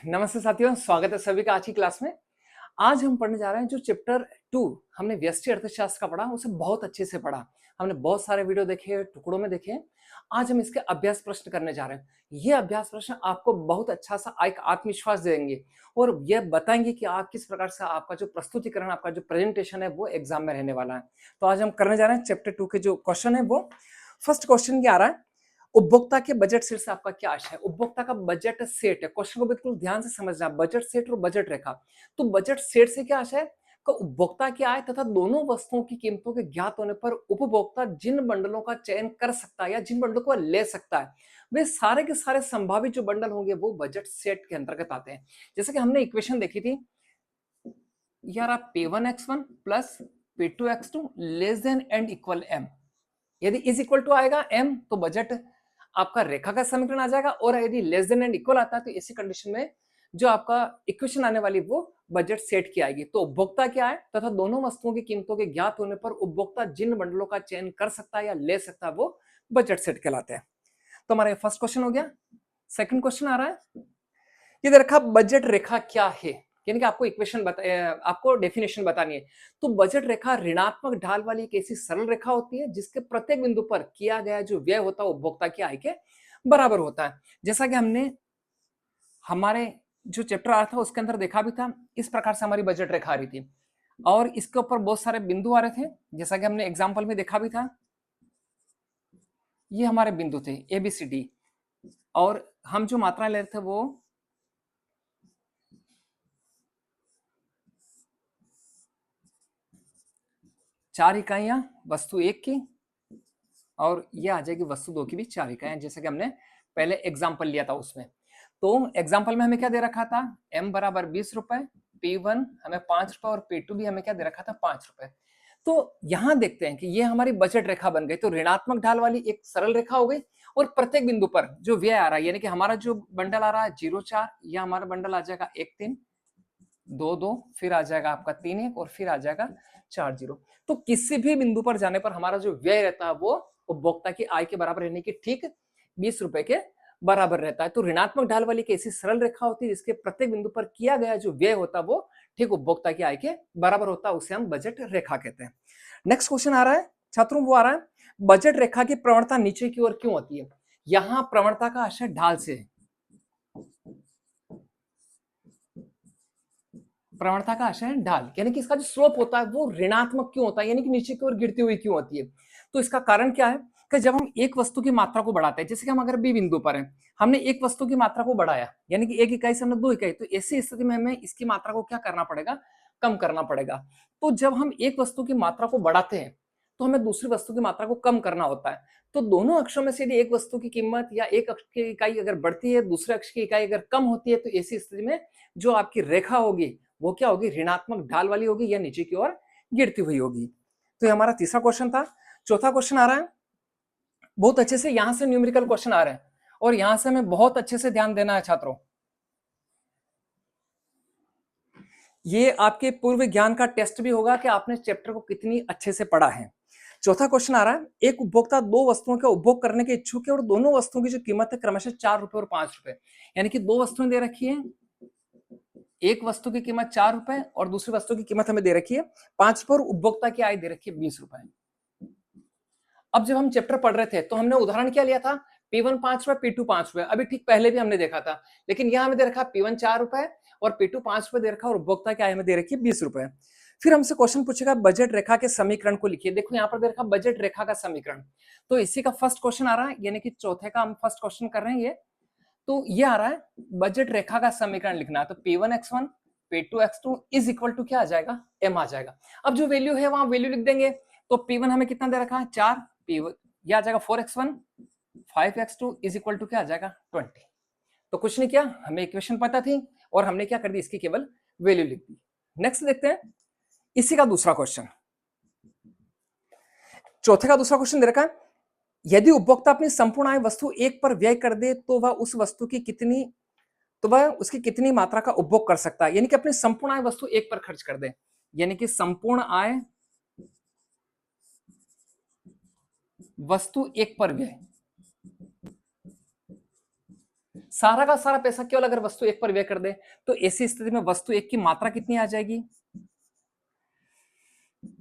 नमस्ते साथियों, स्वागत है सभी का आज की क्लास में। आज हम पढ़ने जा रहे हैं जो चैप्टर 2 हमने व्यष्टि अर्थशास्त्र का पढ़ा, उसे बहुत अच्छे से पढ़ा। हमने बहुत सारे वीडियो देखे, टुकड़ों में देखे। आज हम इसके अभ्यास प्रश्न करने जा रहे हैं। ये अभ्यास प्रश्न आपको बहुत अच्छा सा एक आत्मविश्वास देंगे और ये बताएंगे कि आप किस प्रकार से आपका जो प्रस्तुतिकरण, आपका जो प्रेजेंटेशन है वो एग्जाम में रहने वाला है। तो आज हम करने जा रहे हैं चैप्टर 2 के जो क्वेश्चन है वो फर्स्ट क्वेश्चन क्या आ रहा है, उपभोक्ता के बजट सेट से आपका क्या आशय है। उपभोक्ता का बजट सेट है, क्वेश्चन को बिल्कुल ध्यान से समझना। बजट सेट और बजट रेखा, तो बजट सेट से क्या आशय है कि उपभोक्ता की आय तथा दोनों वस्तुओं की कीमतों के ज्ञात होने पर उपभोक्ता जिन बंडलों का चयन कर सकता है या जिन बंडलों को ले सकता है, वे सारे के सारे संभावित जो बंडल होंगे वो बजट सेट के अंतर्गत आते हैं। जैसे कि हमने इक्वेशन देखी थी यार, आप P1x1 plus P2x2 less than and equal m, यदि इज इक्वल टू आएगा m तो बजट आपका रेखा का समीकरण आ जाएगा, और यदि लेस देन एंड इक्वल आता है तो इसी कंडीशन में जो आपका इक्वेशन आने वाली वो बजट सेट की आएगी। तो उपभोक्ता क्या है तथा दोनों वस्तुओं की कीमतों के ज्ञात होने पर उपभोक्ता जिन बंडलों का चयन कर सकता है या ले सकता है वो बजट सेट कहलाते हैं। तो हमारा फर्स्ट क्वेश्चन हो गया। सेकंड क्वेश्चन आ रहा है, ये देखा बजट रेखा क्या है, यानी कि आपको इक्वेशन आपको डेफिनेशन बतानी है। तो बजट रेखा ऋणात्मक ढाल वाली एक ऐसी सरल रेखा होती है जिसके प्रत्येक बिंदु पर किया गया जो व्यय होता है उपभोक्ता की आय के बराबर होता है। जैसा कि हमने हमारे जो चैप्टर आया था उसके अंदर देखा भी था, इस प्रकार से हमारी बजट रेखा आ रही थी और इसके ऊपर बहुत सारे बिंदु आ रहे थे, जैसा कि हमने एग्जाम्पल में देखा भी था। ये हमारे बिंदु थे ए बी सी डी, और हम जो मात्राएं ले रहे थे वो 4 इकाइयां वस्तु 1 की, और ये आ जाएगी वस्तु 2 की भी 4 इकाइयां, जैसे कि हमने पहले एग्जाम्पल लिया था उसमें। तो एग्जाम्पल में हमें क्या दे रखा था, m बराबर 20 रुपए, P1 हमें 5 रुपए और P2 भी हमें क्या दे रखा था 5 रुपए। तो यहां देखते हैं कि ये हमारी बजट रेखा बन गई। तो ऋणात्मक ढाल वाली एक सरल रेखा हो गई और प्रत्येक बिंदु पर जो व्यय आ रहा है, यानी कि हमारा जो बंडल आ रहा है 0,4, या हमारा बंडल आ जाएगा 1,3, 2,2, फिर आ जाएगा आपका 3,1 और फिर आ जाएगा 4,0। तो किसी भी बिंदु पर जाने पर हमारा जो व्यय रहता है वो उपभोक्ता की आय के बराबर रहने की ठीक 20 रुपए के बराबर रहता है। तो ऋणात्मक ढाल वाली एक ऐसी सरल रेखा होती है जिसके प्रत्येक बिंदु पर किया गया जो व्यय होता है वो ठीक उपभोक्ता की आय के बराबर होता है, उसे हम बजट रेखा कहते हैं। नेक्स्ट क्वेश्चन आ रहा है छात्रों, वो आ रहा है बजट रेखा की प्रवणता नीचे की ओर क्यों होती है। यहां प्रवणता का आशय ढाल से है। प्रवणता का आशय है ढाल, यानी कि इसका जो स्लोप होता है वो ऋणात्मक क्यों होता है, यानी कि नीचे की ओर गिरती हुई क्यों होती है। तो इसका कारण क्या है कि जब हम एक वस्तु की मात्रा को बढ़ाते हैं, जैसे कि हम अगर बी बिंदु पर हैं, हमने एक वस्तु की मात्रा को बढ़ाया, यानी कि 1 इकाई से हमने 2 इकाई, तो ऐसी स्थिति में हमें इसकी मात्रा को क्या करना पड़ेगा, कम करना पड़ेगा। तो जब हम एक वस्तु की मात्रा को बढ़ाते हैं तो हमें दूसरी वस्तु की मात्रा को कम करना होता है। तो दोनों अक्षों में से यदि एक वस्तु की कीमत या एक अक्ष की इकाई अगर बढ़ती है, दूसरे अक्ष की इकाई अगर कम होती है, तो ऐसी स्थिति में जो आपकी रेखा होगी वो क्या होगी, ऋणात्मक ढाल वाली होगी या नीचे की ओर गिरती हुई होगी। तो ये हमारा तीसरा क्वेश्चन था। चौथा क्वेश्चन आ रहा है, बहुत अच्छे से यहां से न्यूमेरिकल क्वेश्चन आ रहे हैं और यहां से हमें बहुत अच्छे से ध्यान देना है छात्रों। ये आपके पूर्व ज्ञान का टेस्ट भी होगा कि आपने चैप्टर को कितनी अच्छे से पढ़ा है। चौथा क्वेश्चन आ रहा है, एक उपभोक्ता दो वस्तुओं का उपभोग करने के इच्छुक है और दोनों वस्तुओं की जो कीमत है क्रमशः 4 रुपए और 5 रुपए, यानी कि दो वस्तुएं दे रखी है, एक वस्तु की कीमत 4 रुपए और दूसरी वस्तु की कीमत हमें दे रखी है 5 रुपए और उपभोक्ता की आय दे रखी है 20 रुपए। अब जब हम चैप्टर पढ़ रहे थे तो हमने उदाहरण क्या लिया था, P1 5 रुपए, P2 5 रुपए, अभी ठीक पहले भी हमने देखा था, लेकिन यहां हमें दे रखा P1 4 रुपए और P2 5 रुपए दे रखा और उपभोक्ता की आय हमें दे रखी है 20 रुपए। फिर हमसे क्वेश्चन पूछेगा बजट रेखा के समीकरण को लिखिए। देखो यहाँ पर दे रखा बजट रेखा का समीकरण, तो इसी का फर्स्ट क्वेश्चन आ रहा है, यानी कि चौथे का हम फर्स्ट क्वेश्चन कर रहे हैं ये। तो ये आ रहा है बजट रेखा का समीकरण लिखना है, तो P1x1 P2x2 is equal to क्या आ जाएगा, m आ जाएगा। अब जो वैल्यू है वहां वैल्यू लिख देंगे। तो P1 हमें कितना दे रखा है 4, P1 ये आ जाएगा 4x1, 5x2 is equal to क्या आ जाएगा 20। तो कुछ नहीं किया, हमें इक्वेशन पता थी और हमने क्या कर दी, इसकी केवल वैल्यू लिख दी। नेक्स्ट देखते हैं इसी का दूसरा क्वेश्चन। चौथे का दूसरा क्वेश्चन दे रखा है, यदि उपभोक्ता अपनी संपूर्ण आय वस्तु 1 पर व्यय कर दे तो वह उस वस्तु की कितनी, तो वह उसकी कितनी मात्रा का उपभोग कर सकता है, यानी कि अपनी संपूर्ण आय वस्तु 1 पर खर्च कर दे, यानी कि संपूर्ण आय वस्तु 1 पर व्यय। सारा का सारा पैसा केवल अगर वस्तु एक पर व्यय कर दे तो ऐसी स्थिति में वस्तु एक की मात्रा कितनी आ जाएगी?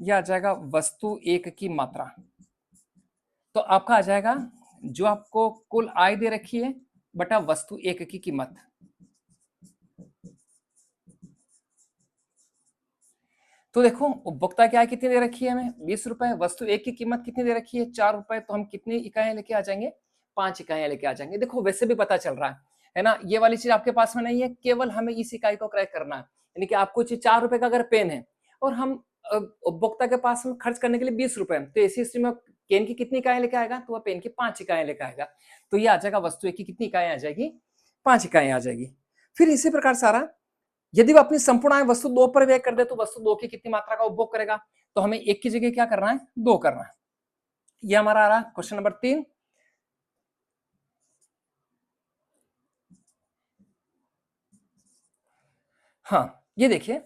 यह आ जाएगा वस्तु एक की मात्रा। तो आपका आ जाएगा जो आपको कुल आय दे रखी है बटा वस्तु एक की कीमत। तो देखो उपभोक्ता की आय कितनी दे रखी है हमें 20 रुपए, वस्तु एक की कीमत कितनी दे रखी है 4 रुपए, तो हम कितनी इकाइयां लेके आ जाएंगे? 5 इकाइयां लेके आ जाएंगे। देखो वैसे भी पता चल रहा है ना, ये वाली चीज आपके पास में नहीं है, केवल हमें इस इकाई को क्रैक करना है। यानी कि आपको 4 रुपए का अगर पेन है और हम उपभोक्ता के पास में खर्च करने के लिए 20 रुपए, तो ऐसी स्थिति में पेन की कितनी इकाइयां लेके आएगा? तो वह पेन की 5 इकाइयां लेके आएगा। तो ये आ जाएगा वस्तु एक की कितनी इकाइयां आ जाएगी? 5 इकाइयां आ जाएगी। फिर इसी प्रकार सारा यदि वो अपनी संपूर्ण आय वस्तु 2 पर व्यय कर दे तो वस्तु 2 की कितनी मात्रा का उपभोग करेगा? तो हमें एक की जगह क्या करना है? 2 करना है। ये हमारा आ रहा क्वेश्चन नंबर 3। हाँ, ये देखिए,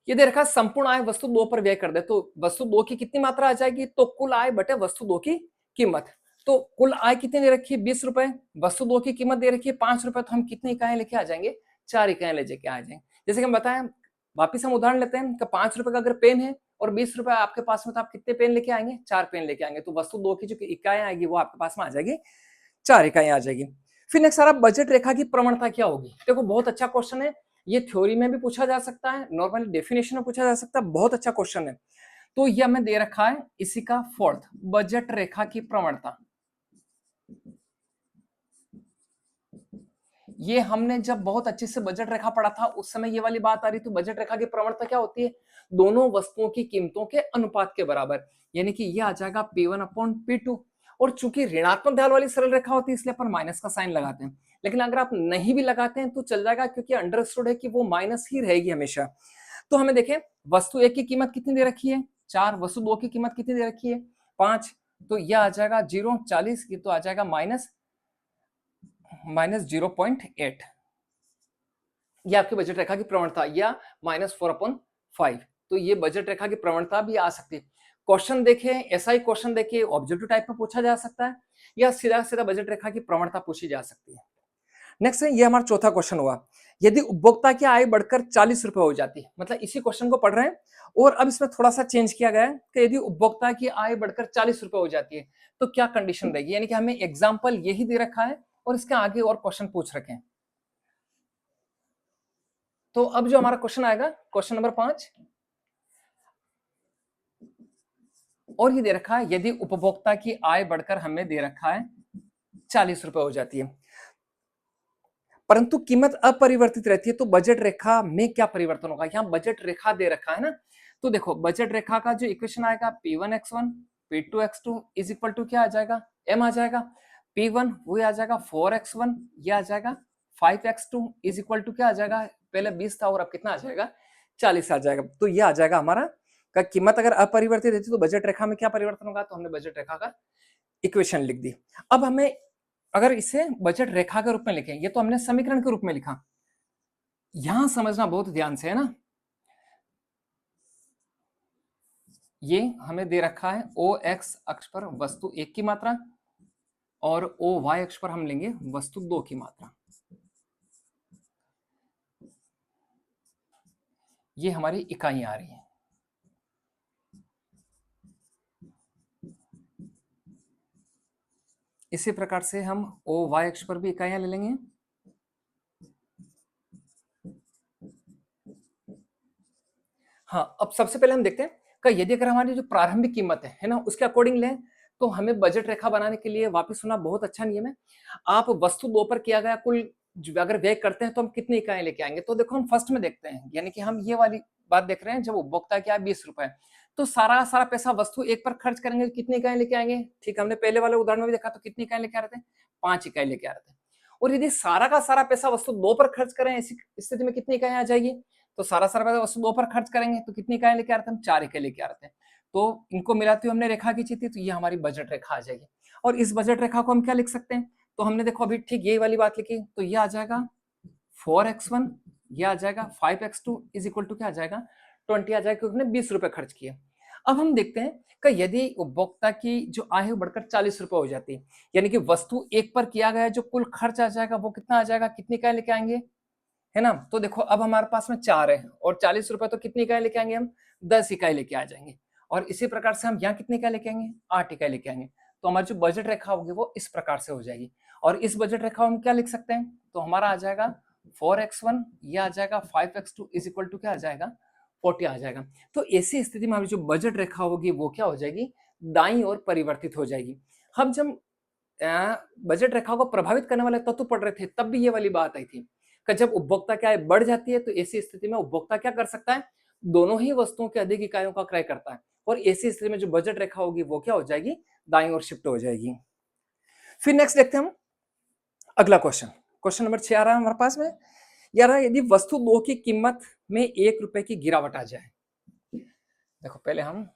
ये दे रखा है संपूर्ण आय वस्तु 2 पर व्यय कर दे तो वस्तु 2 की कितनी मात्रा आ जाएगी? तो कुल आय बटे वस्तु 2 की कीमत। तो कुल आय कितनी दे रखी है? 20 रुपए, वस्तु 2 की कीमत दे रखी है 5 रुपए, तो हम कितनी इकाइयां लेके आ जाएंगे? 4 इकाइयां लेके आ जाएंगे। जैसे कि हम बताएं, वापिस हम उदाहरण लेते हैं कि 5 रुपए का अगर पेन है और 20 रुपए आपके पास में, तो आप कितने पेन लेके आएंगे? 4 पेन लेके आएंगे। तो वस्तु 2 की जो इकाइयां आएगी वो आपके पास में आ जाएगी 4 इकाइयां आ जाएगी। फिर नेक्स्ट सारा बजट रेखा की प्रवणता क्या होगी? देखो बहुत अच्छा क्वेश्चन है, ये थ्योरी में भी पूछा जा सकता है, नॉर्मली डेफिनेशन में पूछा जा सकता है, बहुत अच्छा क्वेश्चन है। तो ये हमें दे रखा है इसी का फोर्थ, बजट रेखा की प्रवणता। ये हमने जब बहुत अच्छे से बजट रेखा पढ़ा था उस समय ये वाली बात आ रही थी। बजट रेखा की प्रवणता क्या होती है? दोनों वस्तुओं की कीमतों के अनुपात के बराबर, यानी कि ये आ जाएगा P1 अपॉन P2। और चूंकि ऋणात्मक ढाल वाली सरल रेखा होती है इसलिए अपन माइनस का साइन लगाते हैं, लेकिन अगर आप नहीं भी लगाते हैं तो चल जाएगा, क्योंकि अंडरस्टूड है कि वो माइनस ही रहेगी हमेशा। तो हमें देखें वस्तु एक की कीमत कितनी दे रखी है? 4, वस्तु 2 की कीमत कितनी दे रखी है? 5। तो यह आ जाएगा 0, 40, ये तो आ जाएगा माइनस 0.8। ये आपकी बजट रेखा की प्रवणता, या -4/5। तो ये बजट रेखा की प्रवणता भी आ सकती है। क्वेश्चन देखें, ऐसा ही क्वेश्चन देखिए ऑब्जेक्टिव टाइप में पूछा जा सकता है, या सीधा सीधा बजट रेखा की प्रवणता पूछी जा सकती है। नेक्स्ट है, ये हमारा चौथा क्वेश्चन हुआ, यदि उपभोक्ता की आय बढ़कर 40 रुपए हो जाती है, मतलब इसी क्वेश्चन को पढ़ रहे हैं और अब इसमें थोड़ा सा चेंज किया गया है कि यदि उपभोक्ता की आय बढ़कर 40 रुपए हो जाती है तो क्या कंडीशन रहेगी? यानी कि हमें एग्जाम्पल यही दे रखा है और इसके आगे और क्वेश्चन पूछ रखे हैं। तो अब जो हमारा क्वेश्चन आएगा, क्वेश्चन नंबर 5, और ये दे रखा है यदि उपभोक्ता की आय बढ़कर हमें दे रखा है 40 रुपए हो जाती है परंतु कीमत अपरिवर्तित रहती है, तो बजट रेखा में क्या परिवर्तन होगा? यहाँ बजट रेखा दे रखा है ना, तो देखो बजट रेखा का जो इक्वेशन आएगा P1x1 P2x2 is equal to क्या आ जाएगा? m आ जाएगा। P1 वो आ जाएगा 4x1, ये आ जाएगा 5x2 इज इक्वल टू क्या आ जाएगा? पहले 20 था और अब कितना आ जाएगा? 40 आ जाएगा। तो ये आ जाएगा हमारा का कीमत अगर अपरिवर्तित रहती तो बजट रेखा में क्या परिवर्तन होगा? तो हमने बजट रेखा का इक्वेशन लिख दी। अब हमें अगर इसे बजट रेखा के रूप में लिखें, ये तो हमने समीकरण के रूप में लिखा, यहां समझना बहुत ध्यान से है ना। ये हमें दे रखा है ओ एक्स अक्ष पर वस्तु एक की मात्रा और ओ वाई अक्ष पर हम लेंगे वस्तु 2 की मात्रा। ये हमारी इकाइयां आ रही हैं। इसी प्रकार से हम ओ वाई अक्ष पर भी इकाइयां ले लेंगे। हाँ, अब सबसे पहले हम देखते हैं कि यदि अगर हमारी जो प्रारंभिक कीमत है ना, उसके अकॉर्डिंग लें तो हमें बजट रेखा बनाने के लिए वापस सुना बहुत अच्छा नियम है। आप वस्तु 2 पर किया गया कुल अगर व्यय करते हैं तो हम कितनी इकाइयां लेके आएंगे? तो देखो हम फर्स्ट में देखते हैं, यानी कि हम ये वाली बात देख रहे हैं, जब उपभोक्ता क्या 20 रुपए, तो सारा सारा पैसा वस्तु एक पर खर्च करेंगे, कितनी इकाइयां लेके आएंगे? ठीक, हमने पहले वाले उदाहरण में भी देखा, तो कितनी इकाइयां लेके आ रहे थे? 5 इकाई लेके आ रहे थे। और यदि सारा का सारा पैसा वस्तु 2 पर खर्च करें, ऐसी स्थिति में कितनी इकाइयां आ जाएगी? तो सारा सारा पैसा वस्तु 2 पर खर्च करेंगे तो कितनी इकाइयां लेके आ रहे थे? हम 4 इकाई लेके आ रहे थे। तो इनको मिलाते हुए हमने रेखा खींची थी, तो ये हमारी बजट रेखा आ जाएगी। और इस बजट रेखा को हम क्या लिख सकते हैं? तो हमने देखो अभी ठीक यही वाली बात लिखी, तो ये आ जाएगा 4x1, ये आ जाएगा 5x2 इज इक्वल टू क्या आ जाएगा? 20 आ जाएगा, क्योंकि हमने 20 रुपए खर्च किए। अब हम देखते हैं कि यदि उपभोक्ता की जो आय है वो बढ़कर 40 रुपए हो जाती है, यानी कि वस्तु 1 पर किया गया जो कुल खर्च आ जाएगा वो कितना आ जाएगा, कितनी इकाई लेके आएंगे, है ना। तो देखो अब हमारे पास में 4 है और 40 रुपए तो कितनी इकाई लेके आएंगे हम, 10 इकाई लेके आ जाएंगे। और इसी प्रकार से हम यहाँ कितनी इकाई लेके आएंगे, 8 इकाई लेके आएंगे। तो हमारी जो बजट रेखा होगी वो इस प्रकार से हो जाएगी। और इस बजट रेखा हम क्या लिख सकते हैं, तो हमारा आ जाएगा 4x1, ये आ जाएगा 5x2 इज इक्वल टू क्या आ जाएगा, 40 आ जाएगा। तो ऐसी स्थिति में हमारी जो बजट रेखा होगी वो क्या हो जाएगी, दाईं ओर परिवर्तित हो जाएगी। हम जब बजट रेखा को प्रभावित करने वाले तत्व पढ़ रहे थे तब भी ये वाली बात आई थी कि जब उपभोक्ता की आय बढ़ जाती है तो ऐसी स्थिति में उपभोक्ता क्या कर सकता है, दोनों ही वस्तुओं के अधिक इकाइयों का क्रय करता है। और ऐसी स्थिति में जो बजट रेखा होगी वो क्या हो जाएगी, दाईं ओर शिफ्ट हो जाएगी। फिर नेक्स्ट देखते हैं हम अगला क्वेश्चन। क्वेश्चन नंबर 6 आ रहा है हमारे पास में, यार यदि वस्तु 2 की कीमत में 1 रुपए की गिरावट आ जाए। देखो पहले हम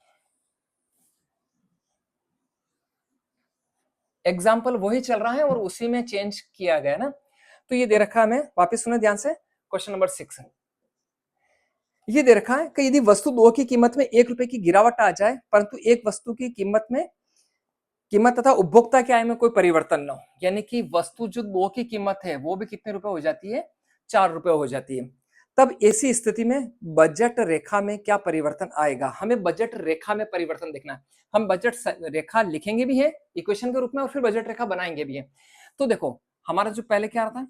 एग्जाम्पल वही चल रहा है और उसी में चेंज किया गया ना। तो ये दे रखा है, हमें वापस सुने ध्यान से, क्वेश्चन नंबर 6 ये दे रखा है कि यदि वस्तु 2 की कीमत में 1 रुपए की गिरावट आ जाए परंतु एक वस्तु की कीमत तथा उपभोक्ता की आय में कोई परिवर्तन न हो, यानी कि वस्तु जो 2 की कीमत है वो भी कितने रुपए हो जाती है, 4 रुपए हो जाती है। तब ऐसी स्थिति में बजट रेखा में क्या परिवर्तन आएगा, हमें बजट रेखा में परिवर्तन देखना है। हम बजट रेखा लिखेंगे भी है इक्वेशन के रूप में और फिर बजट रेखा बनाएंगे भी है। तो देखो हमारा जो पहले क्या आ रहा था,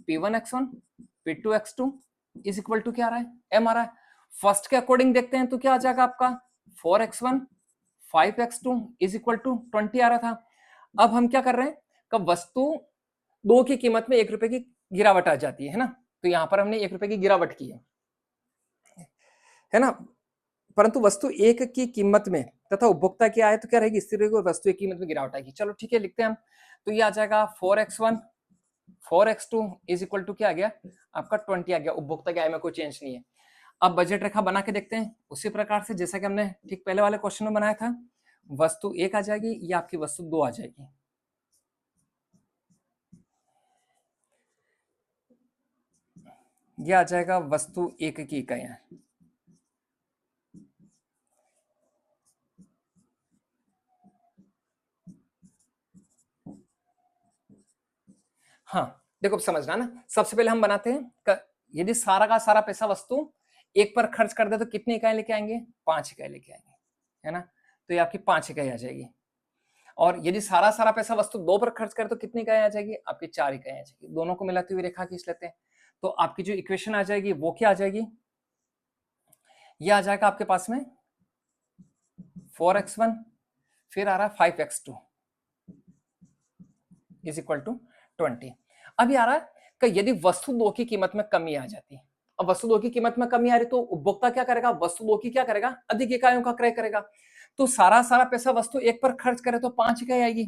P1x1 P2x2 is equal to क्या आ रहा है, M आ रहा है। फर्स्ट के अकॉर्डिंग देखते हैं तो क्या आ जाएगा आपका 4x1 5x2 is equal to 20 आ रहा था। अब हम क्या कर रहे हैं, कब वस्तु 2 की कीमत में 1 रुपए की गिरावट आ जाती है ना, तो यहां पर हमने 1 रुपए की गिरावट की है ना। परंतु वस्तु 1 की कीमत में तथा उपभोक्ता की आय तो क्या रहेगी, स्थिर रहेगी और वस्तु की कीमत में गिरावट आएगी। चलो ठीक है लिखते हैं हम, तो ये आ जाएगा 4x1 4x2 is equal to क्या आ गया आपका 20 आ गया, उपभोक्ता की आय में कोई चेंज नहीं है। अब बजट रेखा बना के देखते हैं उसी प्रकार से जैसा कि हमने ठीक पहले वाले क्वेश्चन में बनाया था। वस्तु 1 आ जाएगी या आपकी वस्तु 2 आ जाएगी। यह आ जाएगा वस्तु 1 की इकाइयां। हाँ देखो समझना ना, सबसे पहले हम बनाते हैं यदि सारा का सारा पैसा वस्तु 1 पर खर्च कर दे तो कितनी इकाई लेके आएंगे, 5 इकाई लेके आएंगे, है ना। तो ये आपकी 5 इकाई आ जाएगी। और यदि सारा सारा पैसा वस्तु 2 पर खर्च करे तो कितनी इकाई आ जाएगी, आपकी 4 इकाई आ जाएगी। दोनों को मिलाती हुई रेखा खींच लेते हैं, तो आपकी जो इक्वेशन आ जाएगी वो क्या आ जाएगी, ये आ जाएगा आपके पास में 4x1 फिर आ रहा है 5x2 इज इक्वल टू 20। अब ये आ रहा है कि यदि वस्तु 2 की कीमत में कमी आ जाती है, अब वस्तु 2 की कीमत में कमी आ रही तो उपभोक्ता क्या करेगा, वस्तु 2 की क्या करेगा, अधिक इकाइयों का क्रय करेगा। तो सारा सारा पैसा वस्तु 1 पर खर्च करे तो 5 इकाई आएगी,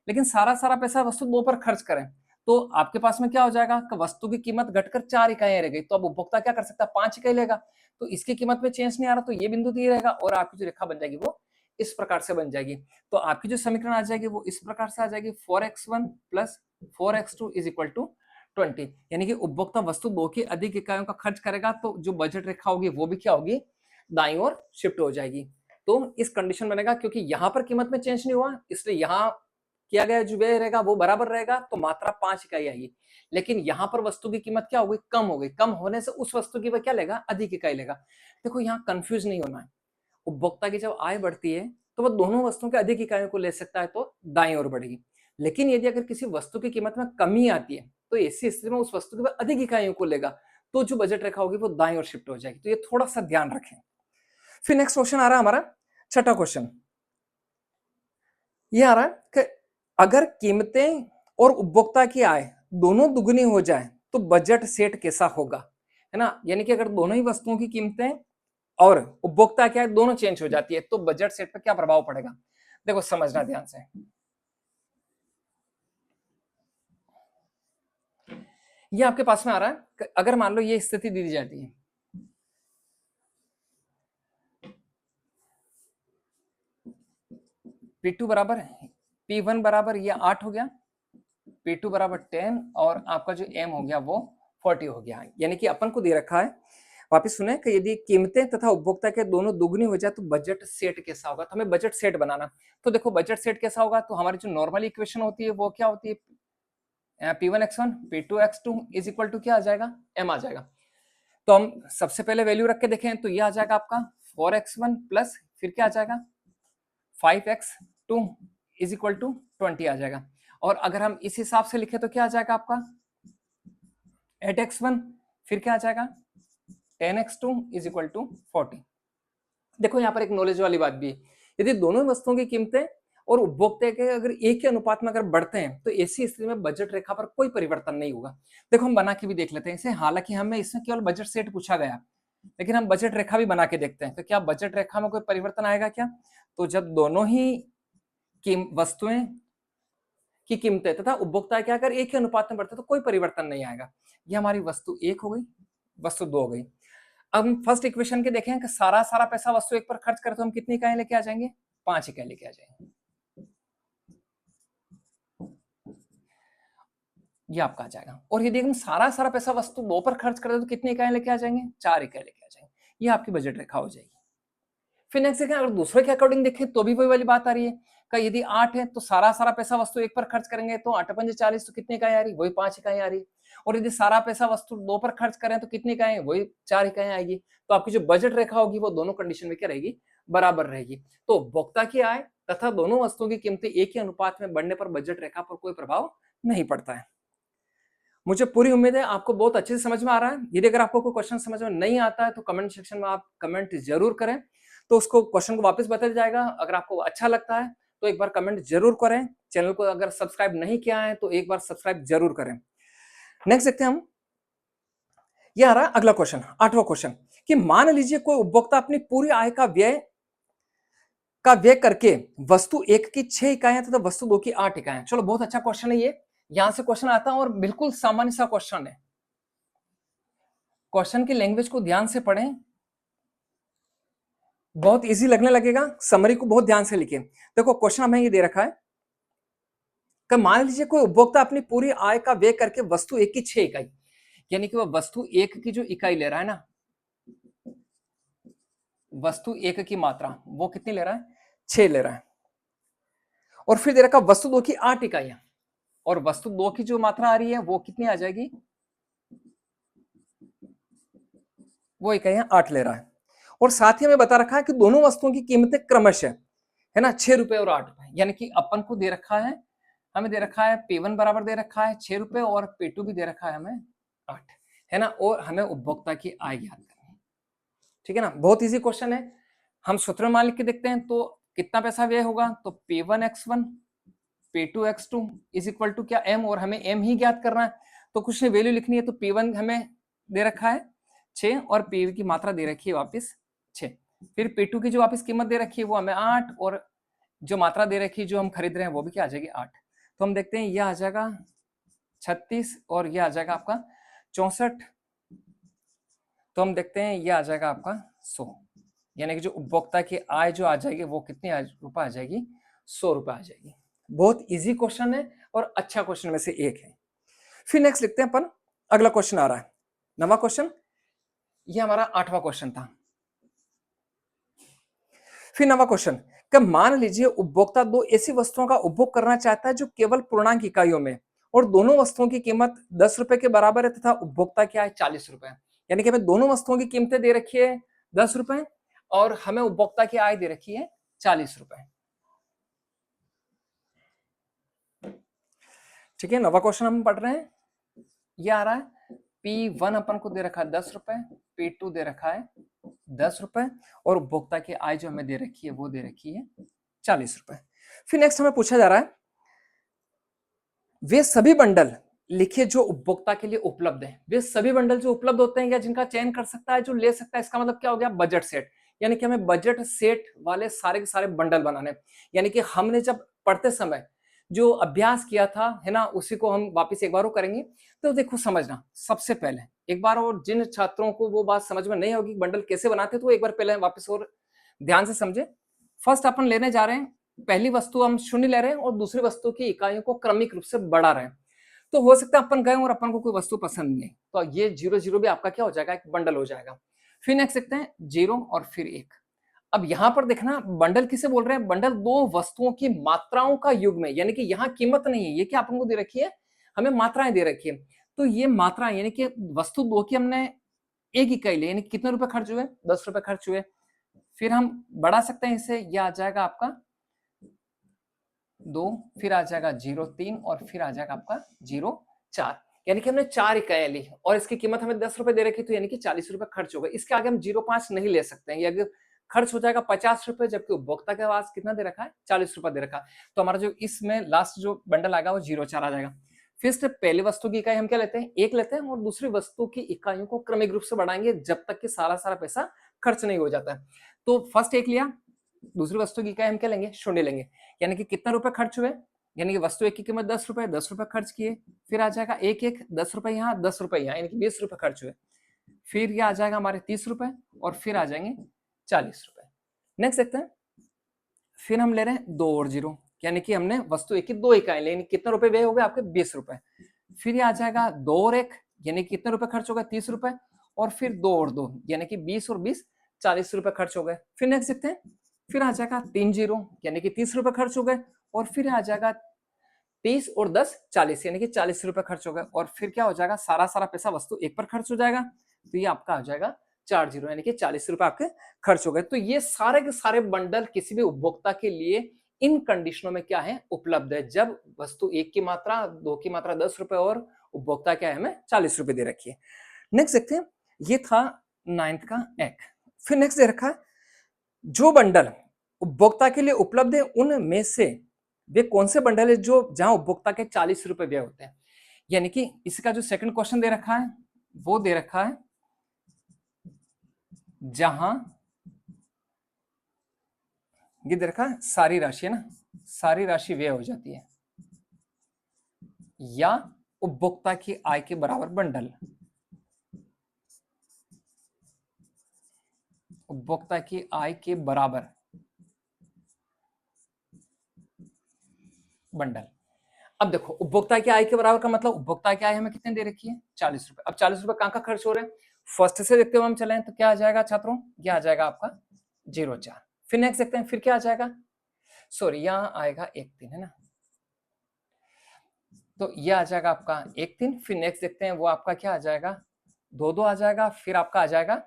लेकिन सारा सारा पैसा वस्तु 2 पर खर्च करें तो आपके पास में क्या हो जाएगा कि वस्तु की कीमत घटकर 4 इकाइयां रह गई। तो अब उपभोक्ता क्या कर सकता है, 5 इकाई लेगा। तो इसकी कीमत में चेंज नहीं आ रहा तो ये बिंदु दिए रहेगा और आपकी जो रेखा बन जाएगी वो इस प्रकार से बन जाएगी। तो आपकी जो समीकरण आ जाएगी वो इस प्रकार से आ जाएगी 4x1 plus 4x2 is equal to 20, यानी कि उपभोक्ता वस्तु 2 की अधिक इकाइयों का खर्च करेगा तो जो बजट रेखा होगी वो भी क्या होगी, दाईं ओर शिफ्ट हो जाएगी। तो इस कंडीशन बनेगा क्योंकि यहां पर कीमत में चेंज नहीं हुआ इसलिए यहां किया गया जो व्यय रहेगा वो बराबर रहेगा तो मात्रा 5 इकाई आएगी। लेकिन यहां पर वस्तु की कीमत क्या हो गई, कम हो गई। कम होने से उस वस्तु की वह क्या लेगा, अधिक इकाई लेगा। देखो यहाँ कंफ्यूज नहीं होना है, उपभोक्ता की जब आय बढ़ती है तो वह दोनों वस्तुओं के अधिक इकाइयों को ले सकता है तो दाईं ओर बढ़ेगी। लेकिन यदि अगर किसी वस्तु की कीमत में कमी आती है तो ऐसी स्थिति में उस वस्तु की वह अधिक इकाइयों को लेगा तो जो बजट रेखा होगी वो दाईं ओर शिफ्ट हो जाएगी। तो ये थोड़ा सा ध्यान रखें। फिर नेक्स्ट क्वेश्चन आ रहा है हमारा छठा क्वेश्चन, ये आ रहा है कि अगर कीमतें और उपभोक्ता की आय दोनों दुगनी हो जाए तो बजट सेट कैसा होगा, है ना। यानी कि अगर दोनों ही वस्तुओं की कीमतें और उपभोक्ता की आय दोनों चेंज हो जाती है तो बजट सेट पर क्या प्रभाव पड़ेगा, देखो समझना ध्यान से। ये आपके पास में आ रहा है अगर मान लो ये स्थिति दी जाती है, P2 बराबर P1 बराबर ये 8 हो गया, P2 बराबर 10 और आपका जो M हो गया वो 40 हो गया। यानी कि अपन को दे रखा है वापिस सुने कि यदि कीमतें तथा उपभोक्ता के दोनों दुगनी हो जाए तो बजट सेट कैसा होगा। तो हमें बजट सेट बनाना, तो देखो बजट सेट कैसा होगा, तो हमारी जो नॉर्मल इक्वेशन होती है वो क्या होती है, P1x1 P2x2 is equal to क्या आ जाएगा, m आ जाएगा। तो हम सबसे पहले वैल्यू रख के देखें तो ये आ जाएगा आपका 4x1 प्लस फिर क्या आ जाएगा 5x2 इज इक्वल टू 20 आ जाएगा। और अगर हम इस हिसाब से लिखे तो क्या आ जाएगा आपका 8x1 फिर क्या आ जाएगा 10x2 इज इक्वल टू 40। देखो यहाँ पर एक नॉलेज वाली बात भी है, यदि दोनों वस्तुओं की कीमतें और उपभोक्ता के अगर एक ही अनुपात में अगर बढ़ते हैं तो ऐसी स्थिति में बजट रेखा पर कोई परिवर्तन नहीं होगा। देखो हम बना के भी देख लेते हैं इसे, हालांकि हमें इसमें केवल बजट सेट पूछा गया, लेकिन हम बजट रेखा भी बना के देखते हैं तो क्या बजट रेखा में कोई परिवर्तन आएगा क्या। तो जब दोनों ही वस्तुएं की कीमतें तथा उपभोक्ता के अगर एक ही अनुपात में बढ़ते तो कोई परिवर्तन नहीं आएगा। ये हमारी वस्तु एक हो गई, वस्तु दो हो गई। अब हम फर्स्ट इक्वेशन के देखें कि सारा पैसा वस्तु एक पर खर्च करें तो हम कितनी इकाई लेके आ जाएंगे, 5 इकाई लेके आ जाएंगे। ये आपका आ जाएगा। और यदि हम सारा पैसा वस्तु दो पर खर्च करें तो कितनी इकाई लेके आ जाएंगे, 4 इकाई लेके आ जाएंगे। ये आपकी बजट रेखा हो जाएगी। फिर नेक्स्ट देखें, अगर दूसरे के अकॉर्डिंग देखें तो भी वही वाली बात आ रही है कि यदि 8 है तो सारा पैसा वस्तु एक पर खर्च करेंगे तो 8 पंजे 40, तो कितनी इकाई आ रही, वही 5 इकाई आ रही। और यदि सारा पैसा वस्तु दो पर खर्च करें तो कितनी इकाई, वही 4 इकाई आएगी। तो आपकी जो बजट रेखा होगी वो दोनों कंडीशन में क्या रहेगी, बराबर रहेगी। तो उपभोक्ता की आय तथा दोनों वस्तुओं की कीमतें एक ही अनुपात में बढ़ने पर बजट रेखा पर कोई प्रभाव नहीं पड़ता है। मुझे पूरी उम्मीद है आपको बहुत अच्छे से समझ में आ रहा है। यदि अगर आपको कोई क्वेश्चन समझ में नहीं आता है तो कमेंट सेक्शन में आप कमेंट जरूर करें, तो उसको क्वेश्चन को वापस बताया जाएगा। अगर आपको अच्छा लगता है तो एक बार कमेंट जरूर करें। चैनल को अगर सब्सक्राइब नहीं किया है तो एक बार सब्सक्राइब जरूर करें। नेक्स्ट देखते हैं हम, ये आ रहा है अगला क्वेश्चन, 8वां क्वेश्चन, कि मान लीजिए कोई उपभोक्ता अपनी पूरी आय का व्यय करके वस्तु एक की 6 इकाइयां तथा वस्तु दो की 8 इकाइयां। चलो बहुत अच्छा क्वेश्चन है ये, यहां से क्वेश्चन आता है और बिल्कुल सामान्य सा क्वेश्चन है। क्वेश्चन की लैंग्वेज को ध्यान से पढ़ें, बहुत इजी लगने लगेगा। समरी को बहुत ध्यान से लिखें। देखो क्वेश्चन हमें ये दे रखा है कि मान लीजिए कोई उपभोक्ता अपनी पूरी आय का व्यय करके वस्तु एक की 6 इकाई, यानी कि वह वस्तु एक की जो इकाई ले रहा है ना, वस्तु एक की मात्रा वो कितनी ले रहा है, 6 ले रहा है। और फिर दे रखा वस्तु दो की 8 इकाइयां, और वस्तु दो की जो मात्रा आ रही है वो कितनी आ जाएगी, वो इकाइयां 8 ले रहा है। और साथ ही हमें बता रखा है कि दोनों वस्तुओं की कीमतें क्रमशः है ना 6 रुपए और 8 रुपए, यानी कि अपन को दे रखा है, हमें दे रखा है P1 बराबर दे रखा है 6 रुपए और P2 भी दे रखा है हमें 8, है ना। और हमें उपभोक्ता की आय ज्ञात करनी है, ठीक है ना। बहुत इजी क्वेश्चन है। हम सूत्र मान लिख के देखते हैं तो कितना पैसा व्यय होगा, तो P1x1 P2x2 is equal to क्या m, और हमें m ही ज्ञात करना है तो कुछ नहीं वैल्यू लिखनी है। तो P1 हमें दे रखा है 6 और P की मात्रा दे रखी है वापस 6, फिर P2 की जो वापस कीमत दे रखी है वो हमें 8, और जो मात्रा दे रखी है जो हम खरीद रहे हैं वो भी क्या आ जाएगी 8। तो हम देखते हैं यह आ जाएगा 36 और यह आ जाएगा आपका 64। तो हम देखते हैं यह आ जाएगा आपका 100, यानी कि जो उपभोक्ता की आय जो आ जाएगी वो कितनी रुपए आ जाएगी, 100 रुपए आ जाएगी। बहुत इजी क्वेश्चन है और अच्छा क्वेश्चन में से एक है। फिर नेक्स्ट लिखते हैं अपन, अगला क्वेश्चन आ रहा है 9वां क्वेश्चन, ये हमारा 8वां क्वेश्चन था। फिर 9वां क्वेश्चन, कि मान लीजिए उपभोक्ता दो ऐसी वस्तुओं का उपभोग करना चाहता है जो केवल पूर्णांक इकाइयों में, और दोनों वस्तुओं की कीमत 10 रुपए के बराबर है तथा उपभोक्ता की आय 40 रुपए, यानी कि हमें दोनों वस्तुओं की कीमतें दे रखी है 10 रुपए और हमें उपभोक्ता की आय दे रखी है 40 रुपए, ठीक है। 9वां क्वेश्चन हम पढ़ रहे हैं, ये आ रहा है P1 अपन को दे रखा है 10 रुपए, P2 दे रखा है 10 रुपए, और उपभोक्ता की आय जो हमें दे रखी है वो दे रखी है 40 रुपए। फिर नेक्स्ट हमें पूछा जा रहा है वे सभी बंडल लिखिए जो उपभोक्ता के लिए उपलब्ध है। वे सभी बंडल जो उपलब्ध होते हैं या जिनका चयन कर सकता है, जो ले सकता है, इसका मतलब क्या हो गया, बजट सेट, यानी कि हमें बजट सेट वाले सारे के सारे बंडल बनाने, यानी कि हमने जब पढ़ते समय जो अभ्यास किया था है ना, उसी को हम वापस एक बार वो करेंगे। तो देखो समझना, सबसे पहले एक बार, और जिन छात्रों को वो बात समझ में नहीं होगी बंडल कैसे बनाते तो एक बार पहले वापस और ध्यान से समझे। फर्स्ट अपन लेने जा रहे हैं, पहली वस्तु हम शून्य ले रहे हैं और दूसरी वस्तु की इकाइयों को क्रमिक रूप से बढ़ा रहे हैं। तो हो सकता है अपन गए और अपन को कोई वस्तु पसंद नहीं, तो ये 0 0 भी आपका क्या हो जाएगा, एक बंडल हो जाएगा। फिर नेक्स्ट देखते हैं 0 और फिर 1। अब यहां पर देखना बंडल किसे बोल रहे हैं, बंडल दो वस्तुओं की मात्राओं का युग्म है, यानी कि यहाँ कीमत नहीं है, ये क्या आपको दे रखी है, हमें मात्राएं दे रखी है। तो ये मात्रा यानी कि वस्तु दो की हमने एक इकाई ली, यानी कितने रुपए खर्च हुए, 10 रुपए खर्च हुए। फिर हम बढ़ा सकते हैं इसे, यह आ जाएगा आपका 2, फिर आ जाएगा 0.3 और फिर आ जाएगा आपका 0.4, यानी कि हमने 4 इकाइयां ली और इसकी कीमत हमें 10 रुपए दे रखी, तो यानी कि 40 रुपए खर्च हो गए। इसके आगे हम 0.5 नहीं ले सकते हैं, ये अगर खर्च हो जाएगा 50 रुपए, जबकि उपभोक्ता के पास कितना दे रखा है, 40 रुपए दे रखा है। तो हमारा जो इसमें लास्ट जो बंडल आएगा वो 0.4 आ जाएगा। फिर से पहली वस्तु की इकाई हम क्या लेते हैं, 1 लेते हैं, और दूसरी वस्तु की इकाइयों को क्रमिक रूप से बढ़ाएंगे जब तक कि सारा पैसा खर्च नहीं हो जाता है। तो फर्स्ट 1 लिया, दूसरी वस्तु की इकाई हम क्या लेंगे, 0 लेंगे, यानी कि कितना रुपए खर्च हुए, यानी कि वस्तु 1 की कीमत 10 रुपए, 10 रुपए खर्च किए। फिर आ जाएगा 1 10 रुपए यहाँ, 10 रुपए यहाँ, यानी कि 20 रुपए खर्च हुए। फिर ये आ जाएगा हमारे 30 रुपए और फिर आ जाएंगे 40 रुपए। नेक्स्ट देखते हैं, फिर हम ले रहे हैं 2 और 0, यानी कि हमने वस्तु 1 की 2 इकाई ले, कितने रुपए व्यय हो गए आपके, 20 रुपए। फिर ये आ जाएगा 2 और 1, यानी कितने रुपए खर्च हो गए, 30 रुपए, और फिर 2 और 2, यानी कि 20 और 20 40 रुपए खर्च हो गए। फिर नेक्स्ट देखते हैं, फिर आ जाएगा 3 0, यानी कि 30 रुपए खर्च हो गए, और फिर आ जाएगा 30 और 10 40, यानी कि 40 रुपए खर्च हो गए, और फिर क्या हो जाएगा, सारा पैसा वस्तु 1 पर खर्च हो जाएगा, तो ये आपका आ जाएगा 4 0, यानी कि 40 रुपए आपके खर्च हो गए। तो ये सारे के सारे बंडल किसी भी उपभोक्ता के लिए इन कंडीशनों में क्या है, उपलब्ध है, जब वस्तु 1 की मात्रा, 2 की मात्रा 10 रुपए और उपभोक्ता क्या है, हमें 40 रुपए दे रखी है। नेक्स्ट देखते हैं, ये था 9th का एक। फिर नेक्स्ट दे रखा है, जो बंडल उपभोक्ता के लिए उपलब्ध है उनमें से वे कौन से बंडल है जो जहां उपभोक्ता के 40 रुपए व्यय होते हैं। यानी कि इसका जो सेकंड क्वेश्चन दे रखा है वो दे रखा है जहां ये दे रखा है सारी राशि है ना, सारी राशि व्यय हो जाती है, या उपभोक्ता की आय के बराबर बंडल, उपभोक्ता की आय के बराबर बंडल। अब देखो उपभोक्ता की आय के बराबर का मतलब उपभोक्ता की आय हमें कितने दे रखी है, 40 रुपए। अब 40 रुपए कहां का खर्च हो रहे हैं, फर्स्ट से देखते हुए हम चलें तो क्या आ जाएगा छात्रों, ये आ जाएगा आपका 0.4। फिर नेक्स्ट देखते हैं, फिर क्या आ जाएगा, सॉरी यहां आएगा 1.3 है ना, तो ये आ जाएगा आपका 1.3। फिर नेक्स्ट देखते हैं वो आपका क्या आ जाएगा, 2 आ जाएगा, फिर आपका आ जाएगा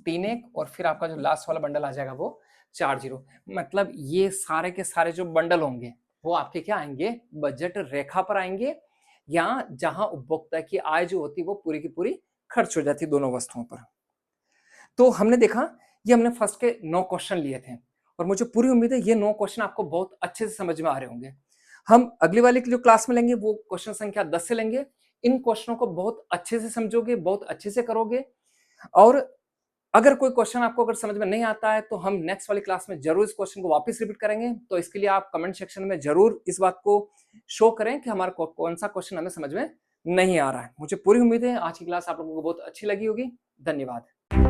3 और फिर आपका जो लास्ट वाला बंडल आ जाएगा वो 4 0। मतलब ये सारे के सारे जो बंडल होंगे वो आपके क्या आएंगे, बजट रेखा पर आएंगे, या जहां उपभोक्ता की आय जो होती है वो पूरी की पूरी खर्च हो जाती है दोनों वस्तुओं पर। तो हमने देखा, ये हमने फर्स्ट के 9 क्वेश्चन लिए थे, और मुझे पूरी उम्मीद है ये 9 क्वेश्चन आपको बहुत अच्छे से समझ में आ रहे होंगे। हम अगली वाली जो क्लास में लेंगे वो क्वेश्चन संख्या 10 से लेंगे। इन क्वेश्चनों को बहुत अच्छे से समझोगे, बहुत अच्छे से करोगे, और अगर कोई क्वेश्चन आपको अगर समझ में नहीं आता है तो हम नेक्स्ट वाली क्लास में जरूर इस क्वेश्चन को वापस रिपीट करेंगे। तो इसके लिए आप कमेंट सेक्शन में जरूर इस बात को शो करें कि हमारा कौन सा क्वेश्चन हमें समझ में नहीं आ रहा है। मुझे पूरी उम्मीद है आज की क्लास आप लोगों को बहुत अच्छी लगी होगी। धन्यवाद।